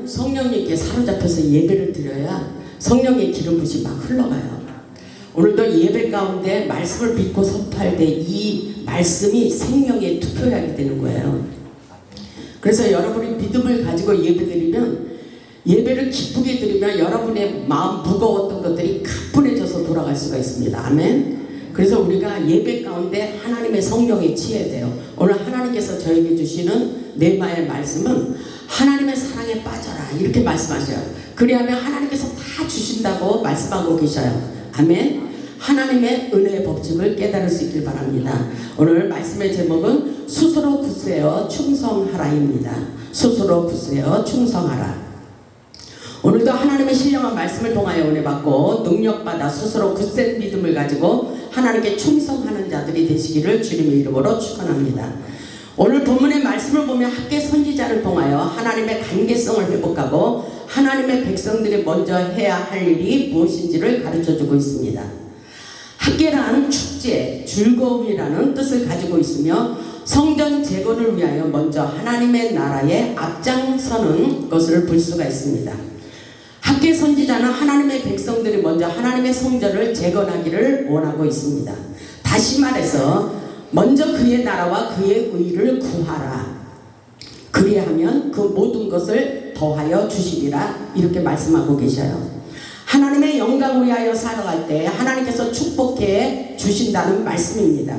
우리는 성령님께 사로잡혀서 예배를 드려야 성령의 기름 붓이 막 흘러가요. 오늘도 예배 가운데 말씀을 믿고 선포할 때 이 말씀이 생명의 투표약이 되는 거예요. 그래서 여러분이 믿음을 가지고 예배 드리면, 예배를 기쁘게 드리면 여러분의 마음 무거웠던 것들이 가뿐해져서 돌아갈 수가 있습니다. 아멘. 그래서 우리가 예배 가운데 하나님의 성령에 취해야 돼요. 오늘 하나님께서 저에게 주시는 뇌마의 말씀은 하나님의 사랑에 빠져라 이렇게 말씀하셔요. 그리하면 하나님께서 다 주신다고 말씀하고 계셔요. 아멘. 하나님의 은혜의 법칙을 깨달을 수 있길 바랍니다. 오늘 말씀의 제목은 스스로 굳세어 충성하라입니다. 스스로 굳세어 충성하라. 오늘도 하나님의 신령한 말씀을 통하여 은혜 받고 능력받아 스스로 굳센 믿음을 가지고 하나님께 충성하는 자들이 되시기를 주님의 이름으로 축원합니다. 오늘 본문의 말씀을 보면 학계 선지자를 통하여 하나님의 관계성을 회복하고 하나님의 백성들이 먼저 해야 할 일이 무엇인지를 가르쳐주고 있습니다. 학계란 축제, 즐거움이라는 뜻을 가지고 있으며 성전 재건을 위하여 먼저 하나님의 나라에 앞장서는 것을 볼 수가 있습니다. 학계 선지자는 하나님의 백성들이 먼저 하나님의 성전을 재건하기를 원하고 있습니다. 다시 말해서 먼저 그의 나라와 그의 의를 구하라. 그리하면 그 모든 것을 더하여 주시리라 이렇게 말씀하고 계셔요. 하나님의 영광을 위하여 살아갈 때 하나님께서 축복해 주신다는 말씀입니다.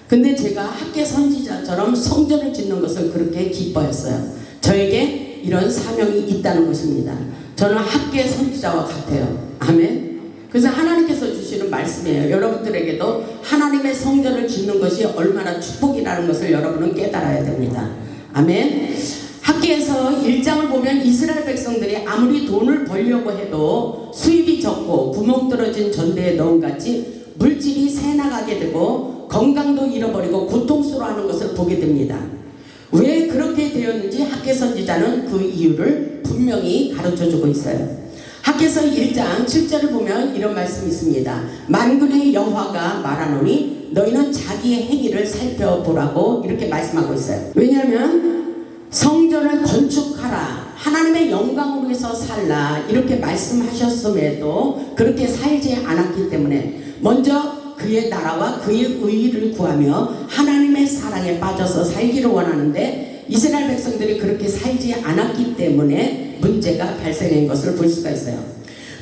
근데 제가 학계 선지자처럼 성전을 짓는 것을 그렇게 기뻐했어요. 저에게 이런 사명이 있다는 것입니다. 저는 학계 선지자와 같아요. 아멘. 그래서 하나님께서 주시는 말씀이에요. 여러분들에게도 하나님의 성전을 짓는 것이 얼마나 축복이라는 것을 여러분은 깨달아야 됩니다. 아멘. 학계에서 1장을 보면 이스라엘 백성들이 아무리 돈을 벌려고 해도 수입이 적고 구멍 뚫어진 전대에 넣음같이 물질이 새나가게 되고 건강도 잃어버리고 고통스러워하는 것을 보게 됩니다. 왜 그렇게 되었는지 학계 선지자는 그 이유를 분명히 가르쳐주고 있어요. 학계서 1장 7절을 보면 이런 말씀이 있습니다. 만군의 여호와가 말하노니 너희는 자기의 행위를 살펴보라고 이렇게 말씀하고 있어요. 왜냐하면 성전을 건축하라, 하나님의 영광을 위해서 살라 이렇게 말씀하셨음에도 그렇게 살지 않았기 때문에 먼저 그의 나라와 그의 의의를 구하며 하나님의 사랑에 빠져서 살기를 원하는데 이스라엘 백성들이 그렇게 살지 않았기 때문에 문제가 발생한 것을 볼 수가 있어요.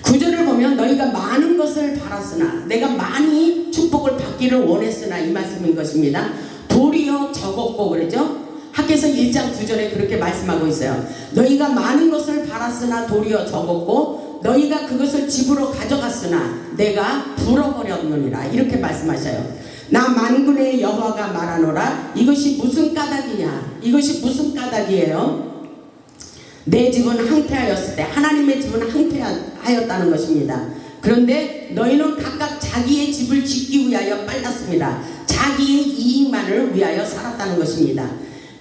9절을 보면 너희가 많은 것을 바랐으나 내가 많이 축복을 받기를 원했으나 이 말씀인 것입니다. 도리어 적었고 그러죠. 학계서 1장 9절에 그렇게 말씀하고 있어요. 너희가 많은 것을 바랐으나 도리어 적었고 너희가 그것을 집으로 가져갔으나 내가 불어버렸느니라 이렇게 말씀하셔요. 나 만군의 여호와가 말하노라. 이것이 무슨 까닭이냐? 이것이 무슨 까닭이에요? 내 집은 항폐하였을 때 하나님의 집은 항폐하였다는 것입니다. 그런데 너희는 각각 자기의 집을 짓기 위하여 빨랐습니다. 자기의 이익만을 위하여 살았다는 것입니다.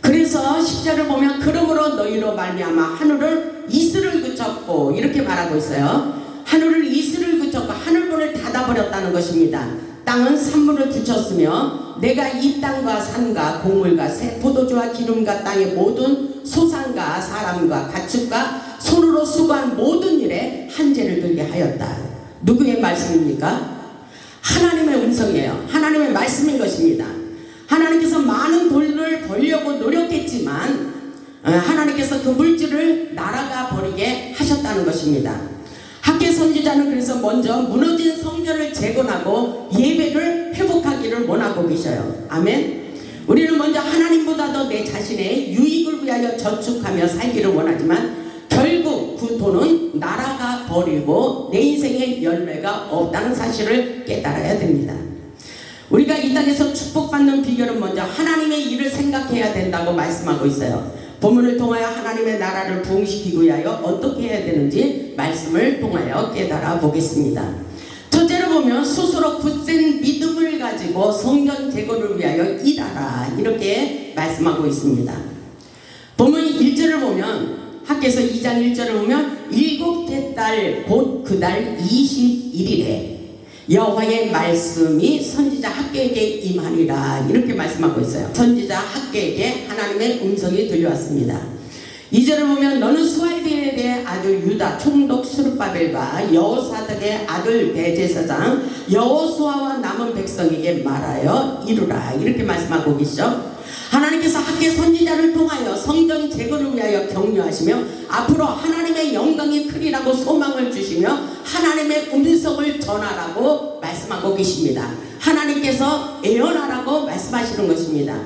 그래서 10절을 보면 그러므로 너희로 말미암아 하늘을 이슬을 그쳤고 이렇게 말하고 있어요. 하늘을 이슬을 그쳤고 하늘문을 닫아버렸다는 것입니다. 땅은 산문을 붙였으며 내가 이 땅과 산과 곡물과 새 포도주와 기름과 땅의 모든 소산과 사람과 가축과 손으로 수고한 모든 일에 한재를 들게 하였다. 누구의 말씀입니까? 하나님의 음성이에요. 하나님의 말씀인 것입니다. 하나님께서 많은 돈을 벌려고 노력했지만 하나님께서 그 물질을 날아가 버리게 하셨다는 것입니다. 학계 선지자는 그래서 먼저 무너진 성전을 재건하고 예배를 회복하기를 원하고 계셔요. 아멘. 우리는 먼저 하나님보다도 내 자신의 유익을 위하여 저축하며 살기를 원하지만 결국 그 돈은 날아가 버리고 내 인생에 열매가 없다는 사실을 깨달아야 됩니다. 우리가 이 땅에서 축복받는 비결은 먼저 하나님의 일을 생각해야 된다고 말씀하고 있어요. 본문을 통하여 하나님의 나라를 부흥시키기 위하여 어떻게 해야 되는지 말씀을 통하여 깨달아 보겠습니다. 첫째로 보면 스스로 굳센 믿음을 가지고 성전 재건을 위하여 일하라 이렇게 말씀하고 있습니다. 본문 1절을 보면 학계서 2장 1절을 보면 일곱째 달 곧 그 달 21일에 여호와의 말씀이 선지자 학계에게 임하니라 이렇게 말씀하고 있어요. 선지자 학계에게 하나님의 음성이 들려왔습니다. 2절을 보면 너는 스와이드의 아들 유다 총독 스룹바벨과 여호사닥의 아들 대제사장 여호수아와 남은 백성에게 말하여 이루라 이렇게 말씀하고 계시죠. 하나님께서 학계 선지자를 통하여 성전 재건을 위하여 격려하시며 앞으로 하나님의 영광이 크리라고 소망을 주시며 하나님의 음성을 전하라고 말씀하고 계십니다. 하나님께서 예언하라고 말씀하시는 것입니다.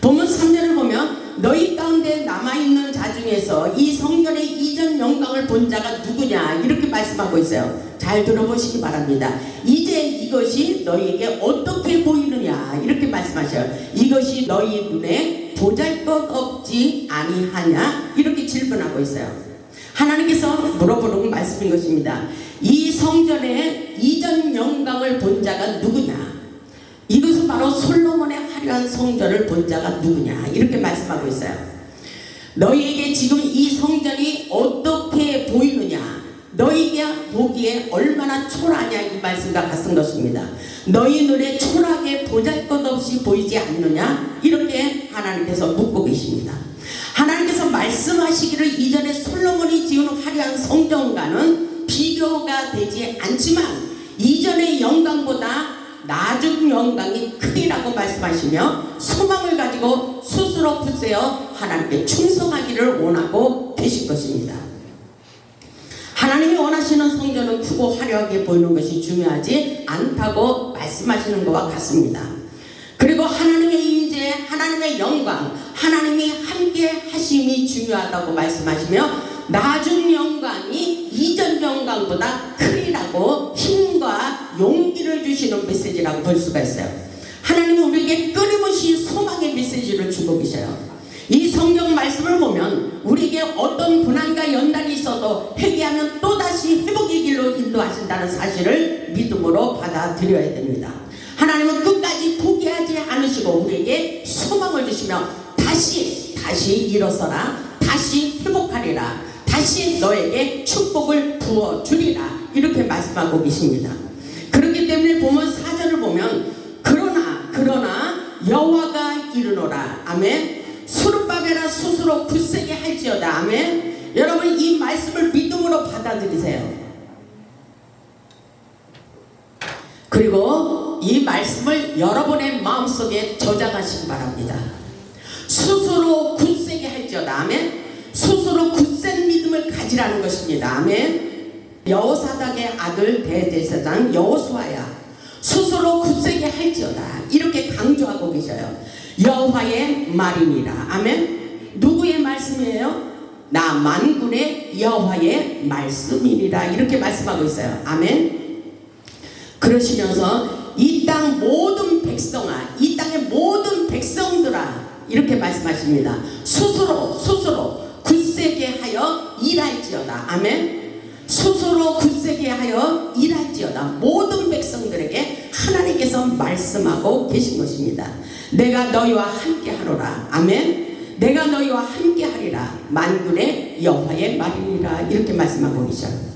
본문 3절을 보면 너희 가운데 남아있는 자 중에서 이 성전의 이전 영광을 본 자가 누구냐 이렇게 말씀하고 있어요. 잘 들어보시기 바랍니다. 이제 이것이 너희에게 어떻게 보이느냐 이렇게 말씀하셔요. 이것이 너희 눈에 보잘것없지 아니하냐 이렇게 질문하고 있어요. 하나님께서 물어보는 말씀인 것입니다. 이 성전의 이전 영광을 본 자가 누구냐, 이것은 바로 솔로몬의 화려한 성전을 본 자가 누구냐 이렇게 말씀하고 있어요. 너희에게 지금 이 성전이 어떻게 보이느냐, 너희가 보기에 얼마나 초라하냐 이 말씀과 같은 것입니다. 너희 눈에 초라하게 보잘것없이 보이지 않느냐 이렇게 하나님께서 묻고 계십니다. 하나님께서 말씀하시기를 이전에 솔로몬이 지은 화려한 성전과는 비교가 되지 않지만 이전의 영광보다 나중 영광이 크리라고 말씀하시며 소망을 가지고 스스로 굳세어 하나님께 충성하기를 원하고 계신 것입니다. 하나님이 원하시는 성전은 크고 화려하게 보이는 것이 중요하지 않다고 말씀하시는 것과 같습니다. 그리고 하나님의 인재, 하나님의 영광, 하나님이 함께 하심이 중요하다고 말씀하시며 나중 영광이 이전 영광보다 크리라고 힘과 용기를 주시는 메시지라고 볼 수가 있어요. 하나님은 우리에게 끊임없이 소망의 메시지를 주고 계셔요. 이 성경 말씀을 보면 우리에게 어떤 고난과 연단이 있어도 회개하면 또다시 회복의 길로 인도하신다는 사실을 믿음으로 받아들여야 됩니다. 하나님은 끝까지 포기하지 않으시고 우리에게 소망을 주시며 다시 일어서라, 다시 회복하리라, 다시 너에게 축복을 부어주리라 이렇게 말씀하고 계십니다. 그렇기 때문에 보면 4절을 보면 그러나 여호와가 이르노라 아멘. 수르바벨아 스스로 굳세게 할지어다 아멘. 여러분 이 말씀을 믿음으로 받아들이세요. 그리고 이 말씀을 여러분의 마음속에 저장하시기 바랍니다. 스스로 굳세게 할지어다 아멘. 스스로 굳센 믿음을 가지라는 것입니다. 아멘. 여호사닥의 아들 대제사장 여호수아야 스스로 굳세게 할지어다 이렇게 강조하고 계셔요. 여호와의 말이니라 아멘. 누구의 말씀이에요? 나 만군의 여호와의 말씀이니라 이렇게 말씀하고 있어요. 아멘. 그러시면서 이 땅 모든 백성아, 이 땅의 모든 백성들아 이렇게 말씀하십니다. 스스로 굳세게 하여 일할지어다 아멘. 스스로 굳세게 하여 일할지어다. 모든 백성들에게 하나님께서 말씀하고 계신 것입니다. 내가 너희와 함께 하노라 아멘. 내가 너희와 함께 하리라 만군의 여호와의 말이니라 이렇게 말씀하고 계셔요.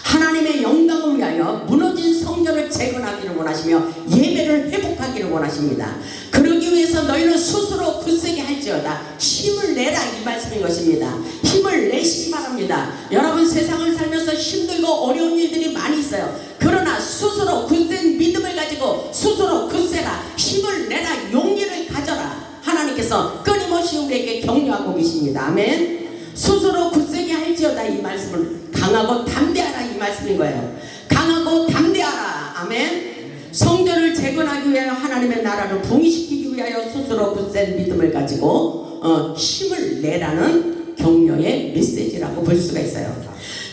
하나님의 영광을 위하여 무너진 성전을 재건하기를 원하시며 예배를 회복하기를 원하십니다. 그러기 위해서 너희는 스스로 굳세게 할지어다. 힘을 내라 이 말씀인 것입니다. 힘을 내시기 바랍니다. 여러분 세상을 살면서 힘들고 어려운 일들이 많이 있어요. 그러나 스스로 굳센 믿음을 가지고 스스로 굳세라, 힘을 내라, 용기를 가져라. 하나님께서 끊임없이 우리에게 격려하고 계십니다. 아멘. 스스로 굳세게 할지어다 이 말씀을 강하고 담대하라 이 말씀인 거예요. 강하고 담대하라 아멘. 성전을 재건하기 위하여 하나님의 나라를 봉의시키기 위하여 스스로 굳센 믿음을 가지고 힘을 내라는 격려의 메시지라고 볼 수가 있어요.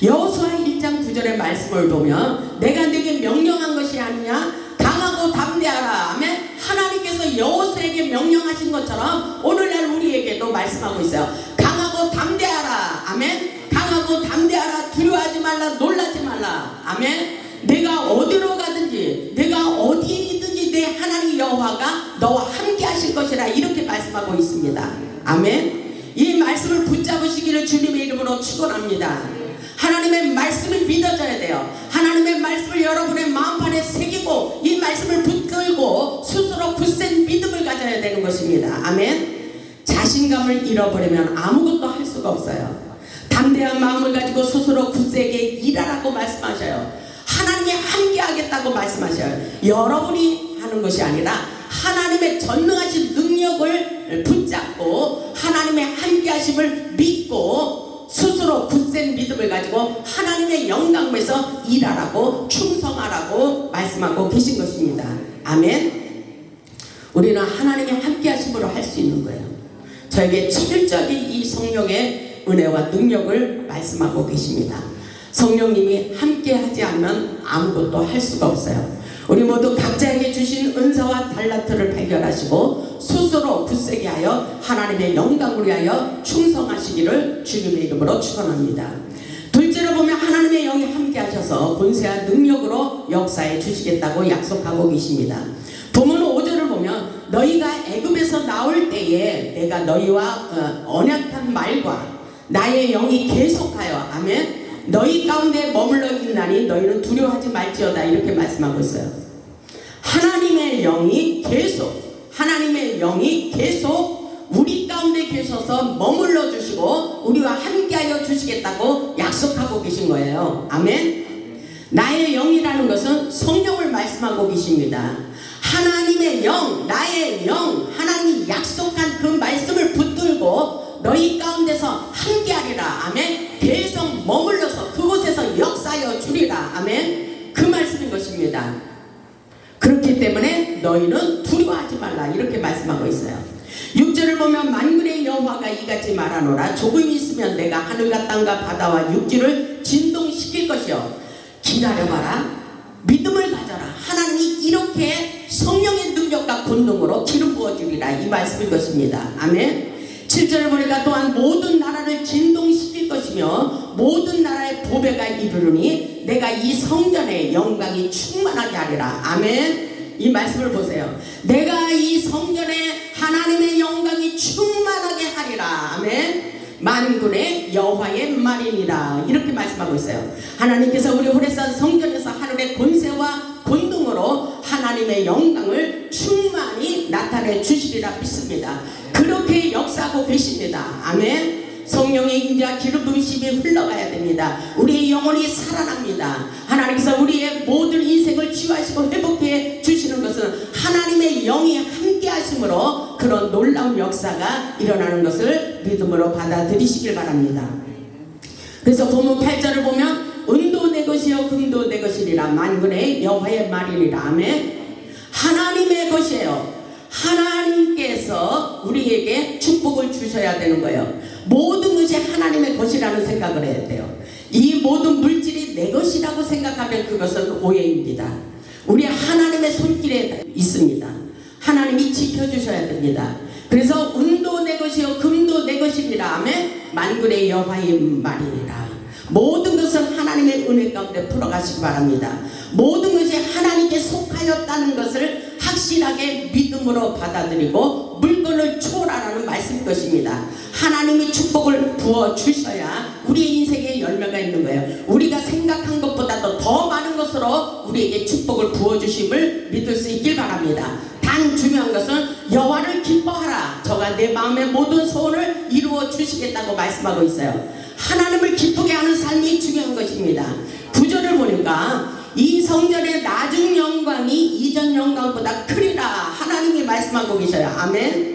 여호수아 1장 9절의 말씀을 보면 내가 네게 명령한 것이 아니냐 강하고 담대하라 아멘. 하나님께서 여호수아에게 명령하신 것처럼 오늘날 우리에게도 말씀하고 있어요. 강하고 담대하라 아멘. 강하고 담대하라. 두려워하지 말라. 놀라지 말라 아멘. 내가 어디로 가든지 내가 어디에 있든지 내 하나님 여호와가 너와 함께 하실 것이라 이렇게 말씀하고 있습니다. 아멘. 이 말씀을 붙잡으시기를 주님의 이름으로 축원합니다. 하나님의 말씀이 믿어져야 돼요. 하나님의 말씀을 여러분의 마음판에 새기고 이 말씀을 붙들고 스스로 굳센 믿음을 가져야 되는 것입니다. 아멘. 자신감을 잃어버리면 아무것도 할 수가 없어요. 담대한 마음을 가지고 스스로 굳세게 일하라고 말씀하셔요. 하나님이 함께 하겠다고 말씀하셔요. 여러분이 하는 것이 아니라 하나님의 전능하신 능력을 붙잡고 하나님의 함께 하심을 믿고 스스로 굳센 믿음을 가지고 하나님의 영광에서 일하라고 충성하라고 말씀하고 계신 것입니다. 아멘. 우리는 하나님의 함께 하심으로 할 수 있는 거예요. 저에게 체질적인 이 성령의 은혜와 능력을 말씀하고 계십니다. 성령님이 함께 하지 않으면 아무것도 할 수가 없어요. 우리 모두 각자에게 주신 은사와 달란트를 발견하시고 스스로 굳세게 하여 하나님의 영광을 위하여 충성하시기를 주님의 이름으로 축원합니다. 둘째로 보면 하나님의 영이 함께 하셔서 권세와 능력으로 역사해 주시겠다고 약속하고 계십니다. 본문 5절을 보면 너희가 애굽에서 나올 때에 내가 너희와 언약한 말과 나의 영이 계속하여 아멘 너희 가운데 머물러 있나니 너희는 두려워하지 말지어다 이렇게 말씀하고 있어요. 하나님의 영이 계속 우리 가운데 계셔서 머물러 주시고 우리와 함께하여 주시겠다고 약속하고 계신 거예요. 아멘. 나의 영이라는 것은 성령을 말씀하고 계십니다. 하나님의 영, 나의 영, 하나님이 약속한 그 말씀을 붙들고 너희 가운데서 함께하리라. 아멘. 계속 머물러서 그곳에서 역사하여 주리라. 아멘. 그 말씀인 것입니다. 그렇기 때문에 너희는 두려워하지 말라 이렇게 말씀하고 있어요. 6절을 보면 만군의 여호와가 이같이 말하노라. 조금 있으면 내가 하늘과 땅과 바다와 육지를 진동시킬 것이요. 기다려봐라. 믿음을 가져라. 하나님이 이렇게 성령의 능력과 권능으로 기름 부어주리라 이 말씀인 것입니다. 아멘. 7절을 보니까 또한 모든 나라를 진동시킬 것이며 모든 나라의 보배가 이르르니 내가 이 성전의 영광이 충만하게 하리라. 아멘. 이 말씀을 보세요. 내가 이 성전에 하나님의 영광이 충만하게 하리라. 아멘. 만군의 여호와의 말이니라 이렇게 말씀하고 있어요. 하나님께서 우리 호레산 성전에서 하늘의 권세와 권능으로 하나님의 영광을 충만히 나타내 주시리라 믿습니다. 그렇게 역사하고 계십니다. 아멘. 성령의 임재와 기름 부으심이 흘러가야 됩니다. 우리의 영혼이 살아납니다. 하나님께서 우리의 모든 인생을 치유하시고 회복해 주시는 것은 하나님의 영이 함께 하심으로 그런 놀라운 역사가 일어나는 것을 믿음으로 받아들이시길 바랍니다. 그래서 본문 8절을 보면 은도 내 것이요 금도 내 것이리라. 만군의 여호와의 말이니라. 아멘. 하나님의 것이에요. 하나님께서 우리에게 축복을 주셔야 되는 거예요. 모든 것이 하나님의 것이라는 생각을 해야 돼요. 이 모든 물질이 내 것이라고 생각하면 그것은 오해입니다. 우리 하나님의 손길에 있습니다. 하나님이 지켜주셔야 됩니다. 그래서 은도 내 것이요 금도 내 것입니다. 아멘. 만군의 여호와의 말이니라. 모든 것은 하나님의 은혜 가운데 풀어가시기 바랍니다. 모든 것이 하나님께 속하였다는 것을 확실하게 믿음으로 받아들이고 물건을 초월하라는 말씀인 것입니다. 하나님이 축복을 부어주셔야 우리의 인생에 열매가 있는 거예요. 우리가 생각한 것보다도 더 많은 것으로 우리에게 축복을 부어주심을 믿을 수 있길 바랍니다. 단 중요한 것은 여호와를 기뻐하라. 저가 내 마음의 모든 소원을 이루어 주시겠다고 말씀하고 있어요. 하나님을 기쁘게 하는 삶이 중요한 것입니다. 9절을 보니까 이 성전의 나중 영광이 이전 영광보다 크리라 하나님이 말씀하고 계셔요. 아멘.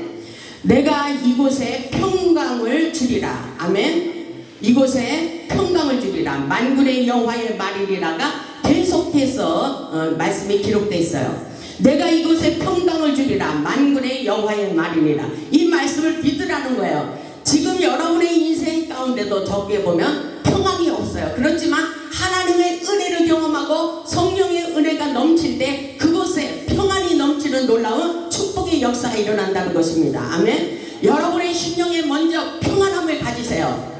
내가 이곳에 평강을 주리라. 아멘. 이곳에 평강을 주리라. 만군의 여호와의 말이리라가 계속해서 말씀이 기록되어 있어요. 내가 이곳에 평강을 주리라. 만군의 여호와의 말이니라. 이 말씀을 믿으라는 거예요. 지금 여러분의 인생 가운데도 저기에 보면 평안이 없어요. 그렇지만 하나님의 은혜를 경험하고 성령의 은혜가 넘칠 때 그곳에 평안이 넘치는 놀라운 축복의 역사가 일어난다는 것입니다. 아멘. 여러분의 심령에 먼저 평안함을 가지세요.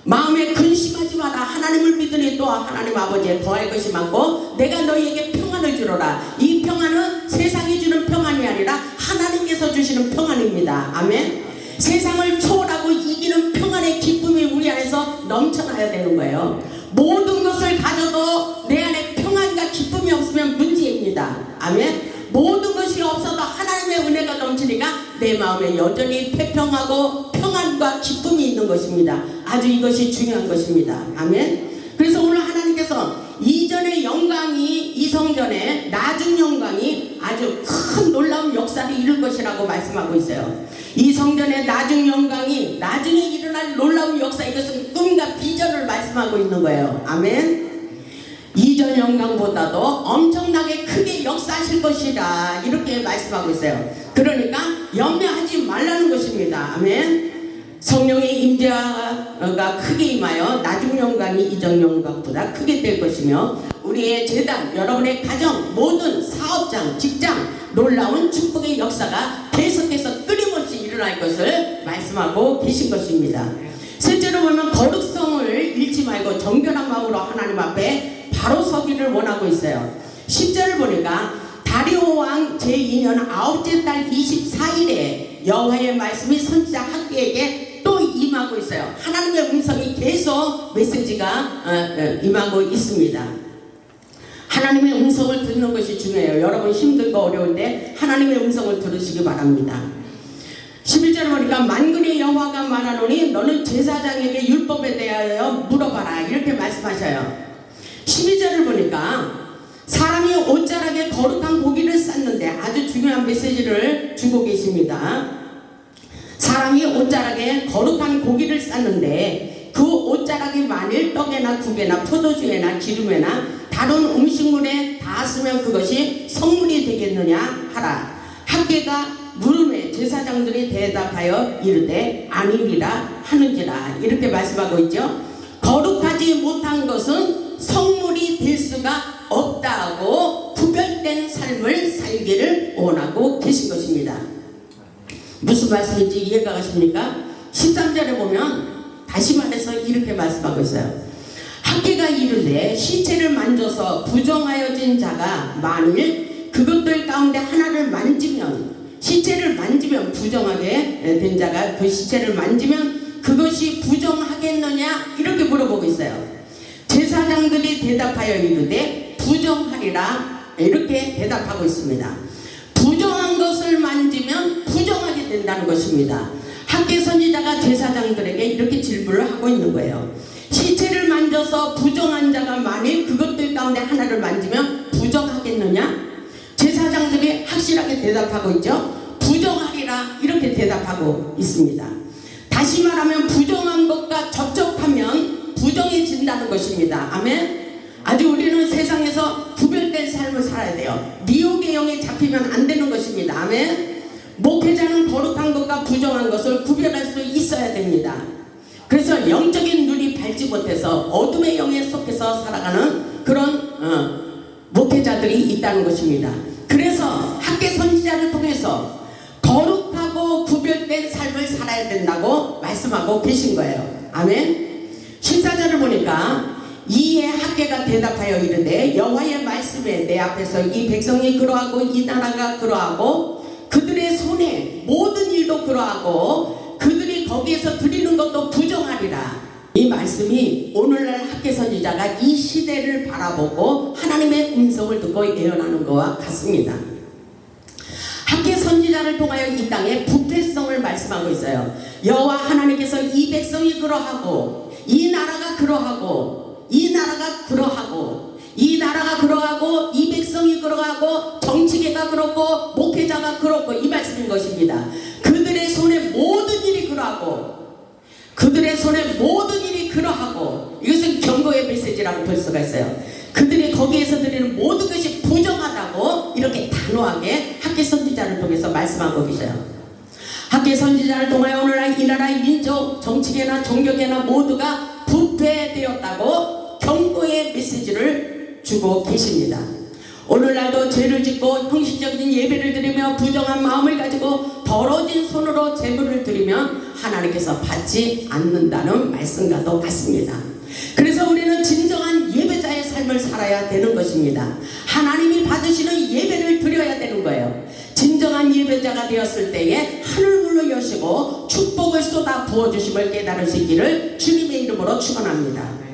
마음에 근심하지 마라. 하나님을 믿으니 또 하나님 아버지의 더할 것이 많고 내가 너희에게 평안을 주노라. 이 평안은 세상이 주는 평안이 아니라 하나님께서 주시는 평안입니다. 아멘. 세상을 초월하고 이기는 평안의 기쁨이 우리 안에서 넘쳐나야 되는 거예요. 모든 것을 가져도 내 안에 평안과 기쁨이 없으면 문제입니다. 아멘. 모든 것이 없어도 하나님의 은혜가 넘치니까 내 마음에 여전히 태평하고 평안 희락과 기쁨이 있는 것입니다. 아주 이것이 중요한 것입니다. 아멘. 그래서 오늘 하나님께서 이전의 영광이 이 성전에 나중 영광이 아주 큰 놀라운 역사를 이룰 것이라고 말씀하고 있어요. 이 성전의 나중 영광이 나중에 일어날 놀라운 역사, 이것은 꿈과 비전을 말씀하고 있는 거예요. 아멘. 이전 영광보다도 엄청나게 크게 역사하실 것이다, 이렇게 말씀하고 있어요. 그러니까 염려하지 말라는 것입니다. 아멘. 성령의 임재가 크게 임하여 나중 영광이 이전 영광보다 크게 될 것이며, 우리의 재단, 여러분의 가정, 모든 사업장, 직장, 놀라운 축복의 역사가 계속해서 끊임없이 일어날 것을 말씀하고 계신 것입니다. 실제로 보면 거룩성을 잃지 말고 정결한 마음으로 하나님 앞에 바로 서기를 원하고 있어요. 10절을 보니까 다리오 왕 제2년 9째 달 24일에 여호와의 말씀이 선지자 학개에게 또 임하고 있어요. 하나님의 음성이 계속 메시지가 임하고 있습니다. 하나님의 음성을 듣는 것이 중요해요. 여러분 힘들고 어려울 때 하나님의 음성을 들으시기 바랍니다. 11절 보니까 만군의 여호와가 말하노니 너는 제사장에게 율법에 대하여 물어봐라, 이렇게 말씀하셔요. 12절을 보니까 사람이 옷자락에 거룩한 고기를 쌌는데, 아주 중요한 메시지를 주고 계십니다. 사람이 옷자락에 거룩한 고기를 쌌는데 그 옷자락이 만일 떡에나 국에나 포도주에나 기름에나 다른 음식물에 닿았으면 그것이 성물이 되겠느냐 하라. 학개가 물음에 제사장들이 대답하여 이르되 아니리라 하는지라, 이렇게 말씀하고 있죠. 거룩하지 못한 것은 성물이 될 수가 없다고 구별된 삶을 살기를 원하고 계신 것입니다. 무슨 말씀인지 이해가 가십니까? 13절에 보면 다시 말해서 이렇게 말씀하고 있어요. 학개가 이르되 시체를 만져서 부정하여진 자가 만일 그것들 가운데 하나를 만지면, 시체를 만지면 부정하게 된 자가 그 시체를 만지면 그것이 부정하겠느냐, 이렇게 물어보고 있어요. 제사장들이 대답하여 이르되 부정하리라, 이렇게 대답하고 있습니다. 부정한 것을 만지면 부정하게 된다는 것입니다. 학개 선지자가 제사장들에게 이렇게 질문을 하고 있는 거예요. 시체를 만져서 부정한 자가 만일 그것들 가운데 하나를 만지면 부정하겠느냐? 제사장들이 확실하게 대답하고 있죠. 부정하리라, 이렇게 대답하고 있습니다. 다시 말하면 부정한 것과 접촉하면 부정해진다는 것입니다. 아멘. 아주 우리는 세상에서 구별된 삶을 살아야 돼요. 미혹의 영에 잡히면 안 되는 것입니다. 아멘. 목회자는 거룩한 것과 부정한 것을 구별할 수 있어야 됩니다. 그래서 영적인 눈이 밝지 못해서 어둠의 영에 속해서 살아가는 그런 목회자들이 있다는 것입니다. 그래서 학개 선지자를 통해서 거룩하고 구별된 삶을 살아야 된다고 말씀하고 계신 거예요. 아멘. 14절을 보니까 이에 학개가 대답하여 이르되 여호와의 말씀에 내 앞에서 이 백성이 그러하고 이 나라가 그러하고 그들의 손에 모든 일도 그러하고 그들이 거기에서 드리는 것도 부정하리라. 이 말씀이 오늘날 학개 선지자가 이 시대를 바라보고 하나님의 음성을 듣고 예언하는 것과 같습니다. 학개 선지자를 통하여 이 땅의 부패성을 말씀하고 있어요. 여호와 하나님께서 이 백성이 그러하고 이 나라가 그러하고 이 나라가 그러하고 이 나라가 그러하고 이 백성이 그러하고 정치계가 그렇고 목회자가 그렇고, 이 말씀인 것입니다. 그들의 손에 모든 일이 그러하고 그들의 손에 모든 일이 그러하고, 이것은 경고의 메시지라고 볼 수가 있어요. 그들이 거기에서 드리는 모든 것이 부정하다고 이렇게 단호하게 학개 선지자를 통해서 말씀하고 계셔요. 학개 선지자를 통하여 오늘날 이 나라의 민족, 정치계나 종교계나 모두가 부패되었다고 경고의 메시지를 주고 계십니다. 오늘날도 죄를 짓고 형식적인 예배를 드리며 부정한 마음을 가지고 더러워진 손으로 제물을 드리면 하나님께서 받지 않는다는 말씀과도 같습니다. 그래서 우리는 진정한 예배자의 삶을 살아야 되는 것입니다. 하나님이 받으시는 예배를 드려야 되는 거예요. 진정한 예배자가 되었을 때에 하늘문을 여시고 축복을 쏟아 부어주심을 깨달을 수 있기를 주님의 이름으로 축원합니다.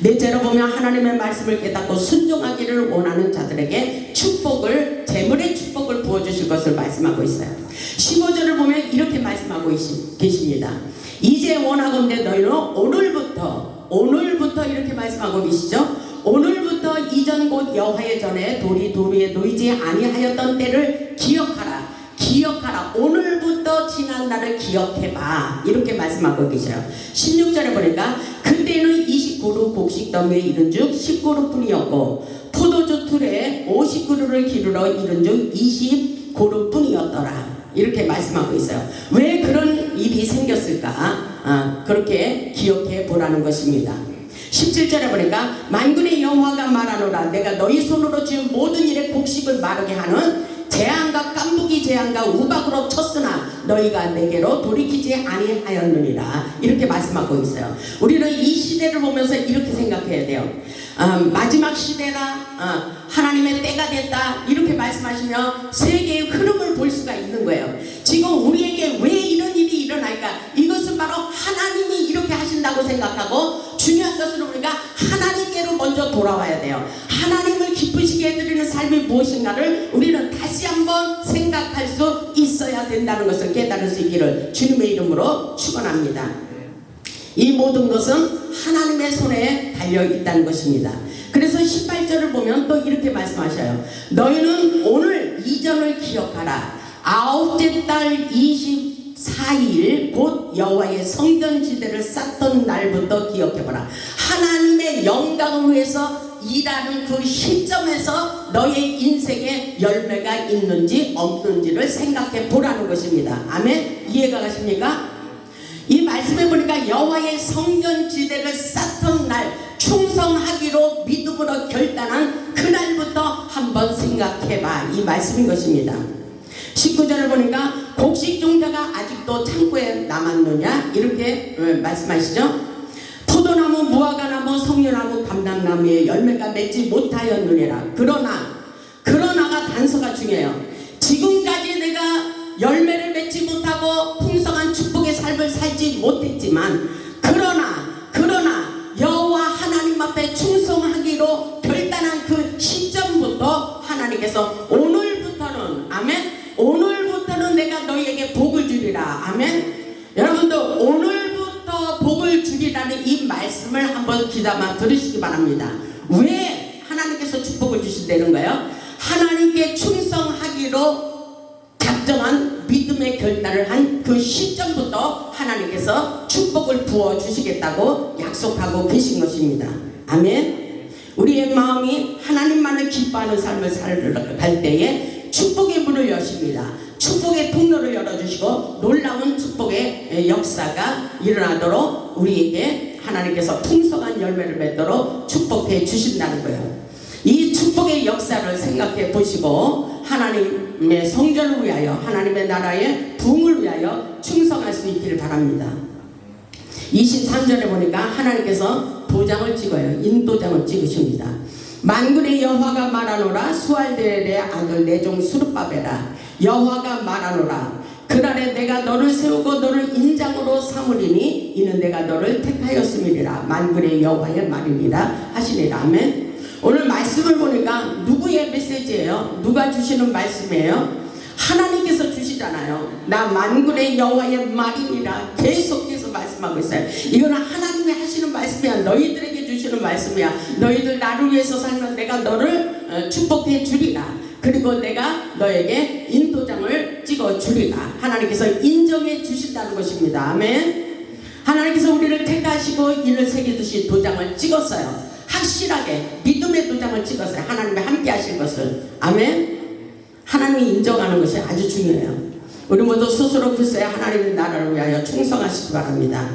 넷째로 보면 하나님의 말씀을 깨닫고 순종하기를 원하는 자들에게 축복을, 재물의 축복을 부어주실 것을 말씀하고 있어요. 15절을 보면 이렇게 말씀하고 계십니다. 이제 원하건대 너희는 오늘부터 이렇게 말씀하고 계시죠. 오늘부터 이전 곧 여호와의 전에 돌이 돌 위에 놓이지 아니하였던 때를 기억하라. 오늘부터 지난 날을 기억해봐. 이렇게 말씀하고 계셔요. 16절에 보니까 그때는 29루 곡식 더미에 이른즉 10그루 뿐이었고 포도주 틀에 50그루를 기르러 이른즉 20그루 뿐이었더라. 이렇게 말씀하고 있어요. 왜 그런 일이 생겼을까? 그렇게 기억해 보라는 것입니다. 17절에 보니까 만군의 여호와가 말하노라. 내가 너희 손으로 지은 모든 일에 곡식을 마르게 하는 재앙과 깐부기 재앙과 우박으로 쳤으나 너희가 내게로 돌이키지 아니하였느니라. 이렇게 말씀하고 있어요. 우리는 이 시대를 보면서 이렇게 생각해야 돼요. 마지막 시대라, 하나님의 때가 됐다, 이렇게 말씀하시며 세계의 흐름을 볼 수가 있는 거예요. 지금 우리에게 왜 이런 일이 일어날까? 이것은 바로 하나님이 이렇게 하신다고 생각하고, 중요한 것은 우리가 하나님께로 먼저 돌아와야 돼요. 하나님을 기쁘시게 해드리는 삶이 무엇인가를 우리는 다시 한번 생각할 수 있어야 된다는 것을 깨달을 수 있기를 주님의 이름으로 축원합니다. 이 모든 것은 하나님의 손에 달려 있다는 것입니다. 그래서 18절을 보면 또 이렇게 말씀하셔요. 너희는 오늘 이전을 기억하라. 아홉째 달 24일 곧 여호와의 성전지대를 쌓던 날부터 기억해보라. 하나님의 영광을 위해서 일하는 그 시점에서 너의 인생에 열매가 있는지 없는지를 생각해 보라는 것입니다. 아멘? 이해가 가십니까? 이 말씀에 보니까 여호와의 성전지대를 쌓던 날, 충성하기로 믿음으로 결단한 그날부터 한번 생각해봐, 이 말씀인 것입니다. 19절을 보니까 곡식 종자가 아직도 창고에 남았느냐, 이렇게 말씀하시죠. 포도나무, 무화과나무, 성려나무, 감람나무에 열매가 맺지 못하였느니라. 그러나가 단서가 중요해요. 지금까지 내가 열매를 맺지 못하고 풍성한 축복의 삶을 살지 못했지만, 그러나 여호와 하나님 앞에 충성하기로 결단한 그 시점부터 하나님께서 오늘부터는, 아멘, 오늘부터는 내가 너희에게 복을 주리라. 아멘. 여러분들, 오늘부터 복을 주리라는 이 말씀을 한번 귀담아 들으시기 바랍니다. 왜 하나님께서 축복을 주신다는 거예요? 하나님께 충성하기로 작정한 믿음의 결단을 한 그 시점부터 하나님께서 축복을 부어 주시겠다고 약속하고 계신 것입니다. 아멘. 우리의 마음이 하나님만을 기뻐하는 삶을 살아갈 때에 축복의 문을 여십니다. 축복의 통로를 열어주시고 놀라운 축복의 역사가 일어나도록 우리에게 하나님께서 풍성한 열매를 맺도록 축복해 주신다는 거예요. 이 축복의 역사를 생각해 보시고 하나님의 성전을 위하여, 하나님의 나라의 부흥을 위하여 충성할 수 있기를 바랍니다. 23절에 보니까 하나님께서 도장을 찍어요. 인도장을 찍으십니다. 만군의 여호와가 말하노라. 수알델의 아들 내 종 스룹바벨아, 여호와가 말하노라. 그날에 내가 너를 세우고 너를 인장으로 삼으리니 이는 내가 너를 택하였음이니라. 만군의 여호와의 말이니라 하시니라. 아멘. 오늘 말씀을 보니까 누구의 메시지예요? 누가 주시는 말씀이에요? 하나님께서 주시잖아요. 나 만군의 여호와의 말이니라 계속해서 말씀하고 있어요. 이거는 하나님이 하시는 말씀이야. 너희들에게 주시는 말씀이야. 너희들 나를 위해서 살면 내가 너를 축복해 주리라. 그리고 내가 너에게 인도장을 찍어 주리라. 하나님께서 인정해 주신다는 것입니다. 아멘. 하나님께서 우리를 택하시고 인을 새기듯이 도장을 찍었어요. 확실하게 믿음의 도장을 찍었어요. 하나님이 함께 하실 것을. 아멘. 하나님이 인정하는 것이 아주 중요해요. 우리 모두 스스로 글쎄 하나님의 나라를 위하여 충성하시기 바랍니다.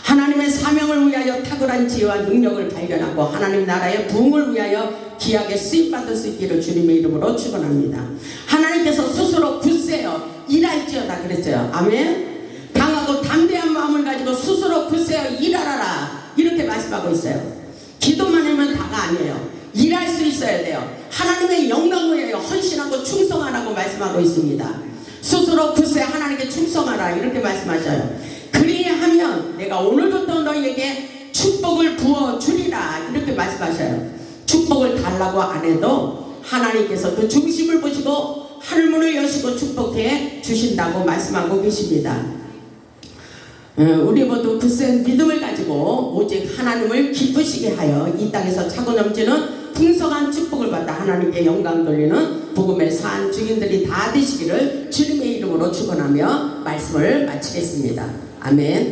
하나님의 사명을 위하여 탁월한 지혜와 능력을 발견하고 하나님 나라의 부흥을 위하여 귀하게 쓰임받을 수 있기를 주님의 이름으로 축원합니다. 하나님께서 스스로 굳세어 일할지어다 그랬어요. 아멘. 강하고 담대한 마음을 가지고 스스로 굳세어 일하라라, 이렇게 말씀하고 있어요. 기도만 하면 다가 아니에요. 일할 수 있어야 돼요. 하나님의 영광을 위하여 헌신하고 충성하라고 말씀하고 있습니다. 스스로 굳세 하나님께 충성하라, 이렇게 말씀하셔요. 그리하면 내가 오늘부터 너희에게 축복을 부어 주리라, 이렇게 말씀하셔요. 축복을 달라고 안 해도 하나님께서 그 중심을 보시고 하늘문을 여시고 축복해 주신다고 말씀하고 계십니다. 우리 모두 굳센 믿음을 가지고 오직 하나님을 기쁘시게 하여 이 땅에서 차고 넘치는 풍성한 축복을 받아 하나님께 영광 돌리는 복음의 산 증인들이 다 되시기를 주님의 이름으로 축원하며 말씀을 마치겠습니다. 아멘.